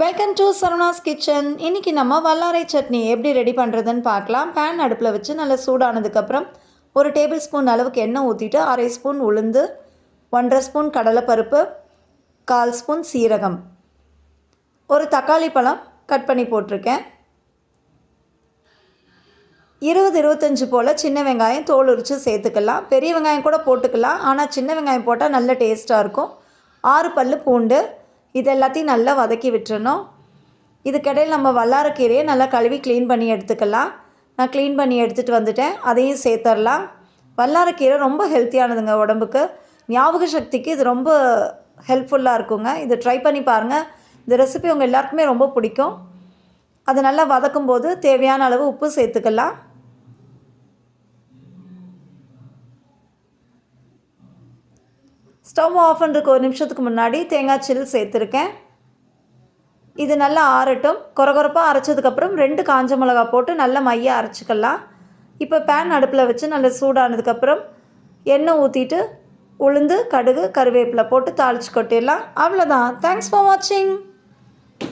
Welcome to Saravanas kitchen. இன்றைக்கி நம்ம வல்லாரை சட்னி எப்படி ரெடி பண்ணுறதுன்னு பார்க்கலாம். பேன் அடுப்பில் வச்சு நல்லா சூடானதுக்கப்புறம் ஒரு டேபிள் ஸ்பூன் அளவுக்கு எண்ணெய் ஊற்றிட்டு 1/2 ஸ்பூன் உளுந்து, 1/2 ஸ்பூன் கடலைப்பருப்பு, 1/4 ஸ்பூன் சீரகம், ஒரு தக்காளி பழம் கட் பண்ணி போட்டிருக்கேன், 20-25 போல் சின்ன வெங்காயம் தோல் உரித்து சேர்த்துக்கலாம். பெரிய வெங்காயம் கூட போட்டுக்கலாம், ஆனால் சின்ன வெங்காயம் போட்டால் நல்ல டேஸ்ட்டாக இருக்கும். 6 பல் பூண்டு, இது எல்லாத்தையும் நல்லா வதக்கி விட்டுறணும். இதுக்கிடையில் நம்ம வல்லாரக்கீரையை நல்லா கழுவி க்ளீன் பண்ணி எடுத்துக்கலாம். நான் க்ளீன் பண்ணி எடுத்துகிட்டு வந்துட்டேன், அதையும் சேர்த்துடலாம். வல்லாரக்கீரை ரொம்ப ஹெல்த்தியானதுங்க உடம்புக்கு. ஞாபக சக்திக்கு இது ரொம்ப ஹெல்ப்ஃபுல்லாக இருக்குங்க. இது ட்ரை பண்ணி பாருங்கள். இந்த ரெசிபி உங்கள் எல்லாருக்குமே ரொம்ப பிடிக்கும். அது நல்லா வதக்கும்போது தேவையான அளவு உப்பு சேர்த்துக்கலாம். ஸ்டவ் ஆஃப் பண்ணுறதுக்கு 1 நிமிஷத்துக்கு முன்னாடி தேங்காய் சில் சேர்த்துருக்கேன். இது நல்லா ஆறட்டும். கொரகொரப்பாக அரைச்சதுக்கப்புறம் 2 காஞ்ச மிளகா போட்டு நல்லா மையாக அரைச்சிக்கலாம். இப்போ பேன் அடுப்பில் வச்சு நல்லா சூடானதுக்கப்புறம் எண்ணெய் ஊற்றிட்டு உளுந்து, கடுகு, கருவேப்பிலை போட்டு தாளித்து கொட்டிடலாம். அவ்வளோதான். தேங்க்ஸ் ஃபார் வாட்சிங்.